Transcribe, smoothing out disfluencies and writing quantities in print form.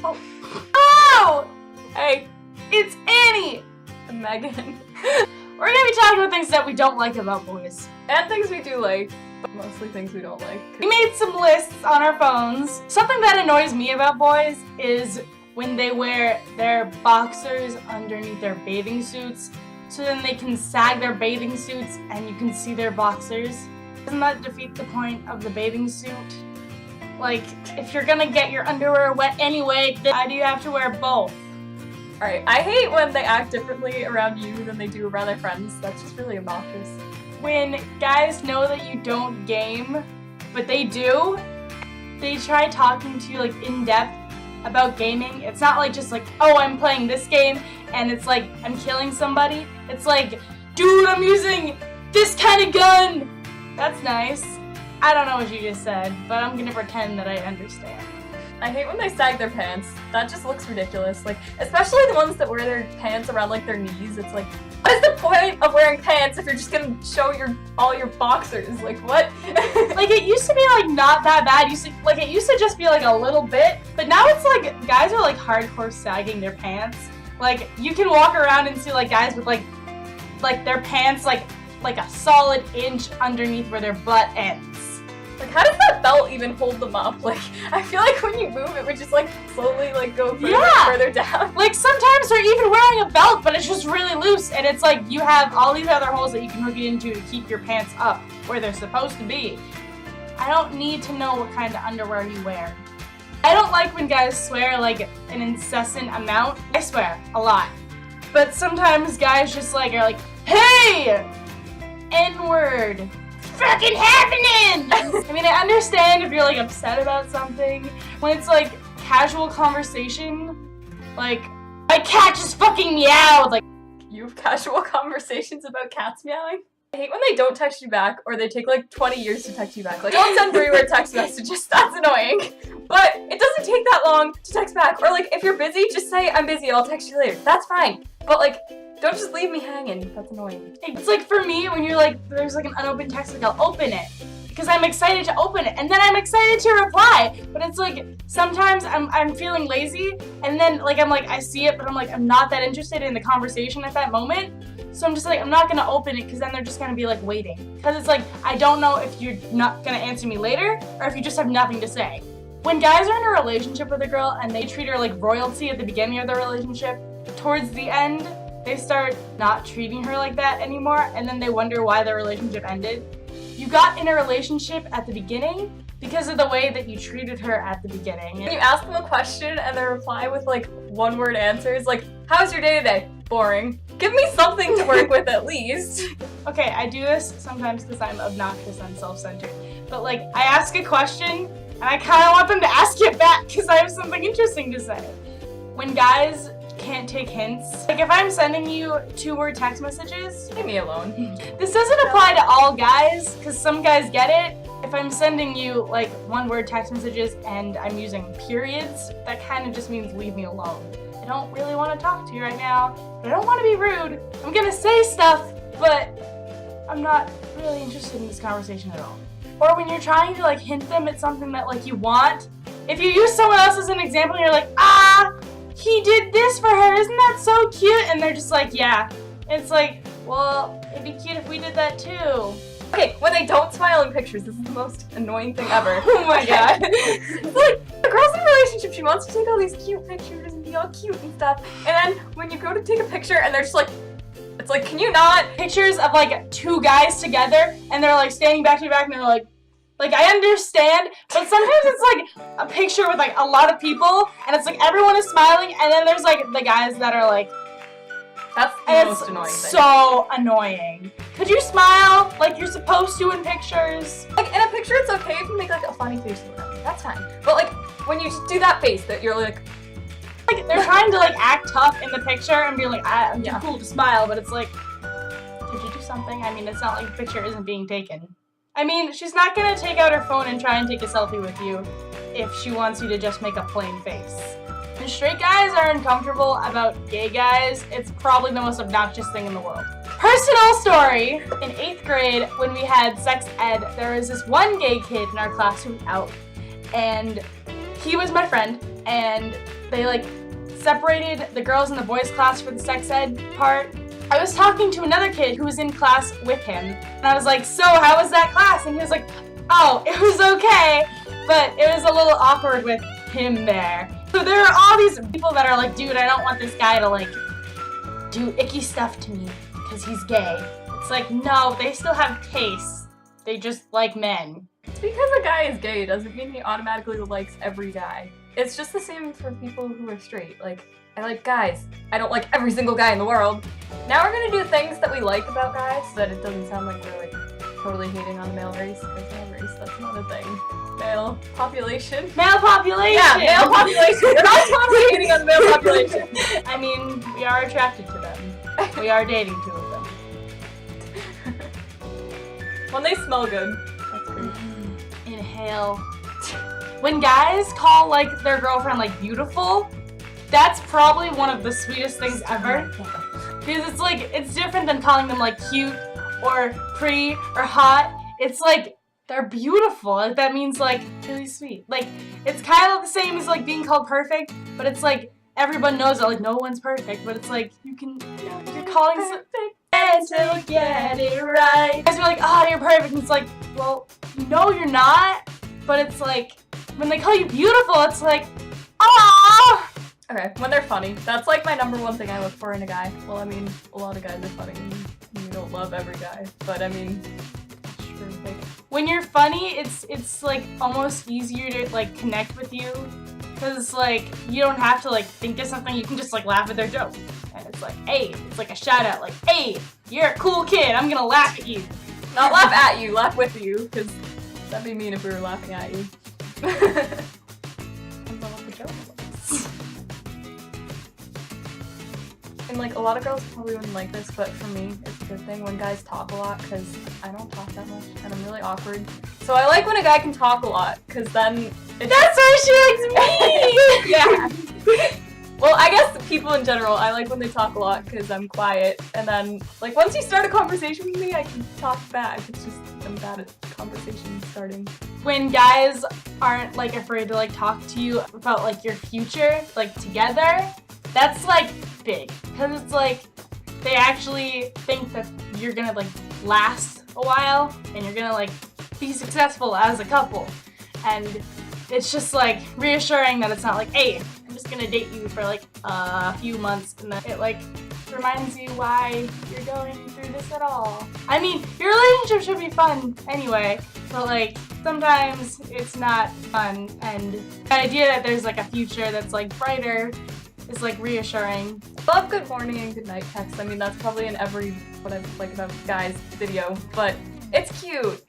Oh! Oh! Hey, It's Annie! I'm Megan. We're gonna be talking about things that we don't like about boys. And things we do like, but mostly things we don't like. We made some lists on our phones. Something that annoys me about boys is when they wear their boxers underneath their bathing suits, so then they can sag their bathing suits and you can see their boxers. Doesn't that defeat the point of the bathing suit? Like, if you're gonna get your underwear wet anyway, then why do you have to wear both? Alright, I hate when they act differently around you than they do around their friends. That's just really obnoxious. When guys know that you don't game, but they do, they try talking to you like in depth about gaming. It's not like just like, oh, I'm playing this game and it's like I'm killing somebody. It's like, dude, I'm using this kind of gun. That's nice. I don't know what you just said, but I'm gonna pretend that I understand. I hate when they sag their pants. That just looks ridiculous. Like, especially the ones that wear their pants around like their knees. It's like, what is the point of wearing pants if you're just gonna show all your boxers? Like, what? Like, it used to be like not that bad. It used to just be like a little bit, but now it's like guys are like hardcore sagging their pants. Like, you can walk around and see like guys with like their pants like a solid inch underneath where their butt ends. Like, how does that belt even hold them up? Like, I feel like when you move, it would just like slowly like go further down. Like, sometimes they're even wearing a belt, but it's just really loose, and it's like you have all these other holes that you can hook it into to keep your pants up where they're supposed to be. I don't need to know what kind of underwear you wear. I don't like when guys swear like an incessant amount. I swear a lot, but sometimes guys just like are like, "Hey, N-word." Fucking happening! I mean, I understand if you're like upset about something. When it's like casual conversation, like, my cat just fucking meowed! Like, You have casual conversations about cats meowing? I hate when they don't text you back, or they take like 20 years to text you back. Like, don't send 3-word text messages, that's annoying. But it doesn't take that long to text back. Or like, if you're busy, just say, I'm busy, I'll text you later. That's fine. But like, don't just leave me hanging. That's annoying. it's like for me, when you're like, there's like an unopened text, like I'll open it. Because I'm excited to open it, and then I'm excited to reply. But it's like, sometimes I'm feeling lazy, and then like I see it, but I'm like, I'm not that interested in the conversation at that moment. So I'm just like, I'm not gonna open it, because then they're just gonna be like waiting. Because it's like, I don't know if you're not gonna answer me later, or if you just have nothing to say. When guys are in a relationship with a girl, and they treat her like royalty at the beginning of the relationship, towards the end, they start not treating her like that anymore, and then they wonder why their relationship ended. You got in a relationship at the beginning because of the way that you treated her at the beginning. When you ask them a question and they reply with like 1-word answers, like, how's your day today? Boring. Give me something to work with at least. Okay, I do this sometimes because I'm obnoxious and self-centered. But like, I ask a question and I kind of want them to ask it back because I have something interesting to say. When guys can't take hints, like if I'm sending you 2-word text messages, Leave me alone. this doesn't apply to all guys because some guys get it. If I'm sending you like 1-word text messages and I'm using periods, that kind of just means leave me alone. I don't really want to talk to you right now, but I don't want to be rude. I'm gonna say stuff, but I'm not really interested in this conversation at all. Or when you're trying to like hint them at something that like you want, if you use someone else as an example and you're like, he did this for her, isn't that so cute? And they're just like, yeah. It's like, well, it'd be cute if we did that too. Okay, when they don't smile in pictures, this is the most annoying thing ever. Oh my god. It's like, the girl's in a relationship, she wants to take all these cute pictures and be all cute and stuff, and then when you go to take a picture and they're just like, it's like, can you not? Pictures of like 2 guys together and they're like standing back to back and they're like I understand, but sometimes it's like a picture with like a lot of people and it's like everyone is smiling and then there's like the guys that are like, that's the most annoying thing. So annoying. Could you smile like you're supposed to in pictures? Like, in a picture it's okay if you make like a funny face or whatever, that's fine. But like, when you just do that face that you're like they're trying to like act tough in the picture and be like, I'm too cool to smile, but it's like, did you do something? I mean, it's not like the picture isn't being taken. I mean, she's not gonna take out her phone and try and take a selfie with you if she wants you to just make a plain face. When straight guys are uncomfortable about gay guys, it's probably the most obnoxious thing in the world. Personal story! In 8th grade, when we had sex ed, there was this one gay kid in our class who was out, and he was my friend, and they like separated the girls and the boys class for the sex ed part. I was talking to another kid who was in class with him, and I was like, so how was that class? And he was like, oh, it was okay, but it was a little awkward with him there. So there are all these people that are like, dude, I don't want this guy to like do icky stuff to me because he's gay. It's like, no, they still have tastes. They just like men. It's because a guy is gay doesn't mean he automatically likes every guy. It's just the same for people who are straight. Like, I like guys. I don't like every single guy in the world. Now we're gonna do things that we like about guys so that it doesn't sound like we're like totally hating on the male race, because male race, that's not a thing. Male population. Male population! Yeah, male population! We're not totally hating on the male population. I mean, we are attracted to them. We are dating two of them. When they smell good. That's great. Inhale. When guys call like their girlfriend like beautiful, that's probably one of the sweetest things ever. Because it's like, it's different than calling them like cute or pretty or hot. It's like, they're beautiful. Like, that means like really sweet. Like, it's kind of the same as like being called perfect, but it's like everyone knows that like no one's perfect, but it's like you can, you know, you're calling something until you get it right. Guys are like, oh, you're perfect. And it's like, well, no, you're not. But it's like, when they call you beautiful, it's like, ah. Okay, when they're funny. That's like my number one thing I look for in a guy. Well, I mean, a lot of guys are funny. You don't love every guy, but I mean, sure, like, when you're funny, it's like almost easier to like connect with you, because like you don't have to like think of something. You can just like laugh at their joke, and it's like, hey, it's like a shout out, like, hey, you're a cool kid. I'm gonna laugh at you. not laugh at you, laugh with you, because that'd be mean if we were laughing at you. Depends on what the joke was. And like a lot of girls probably wouldn't like this, but for me, it's a good thing when guys talk a lot, because I don't talk that much and I'm really awkward. So I like when a guy can talk a lot, because then That's why she likes me. Yeah. Well, I guess people in general, I like when they talk a lot because I'm quiet, and then like once you start a conversation with me, I can talk back. It's just I'm bad at conversation starting. When guys aren't like afraid to like talk to you about like your future, like together, that's like big, because it's like they actually think that you're gonna like last a while and you're gonna like be successful as a couple, and it's just like reassuring that it's not like, hey, I'm just gonna date you for like a few months, and then it like reminds you why you're going through this at all. I mean, your relationship should be fun anyway, but like sometimes it's not fun, and the idea that there's like a future that's like brighter is like reassuring. I love good morning and good night text. I mean, that's probably in every what I like about guys video, but it's cute.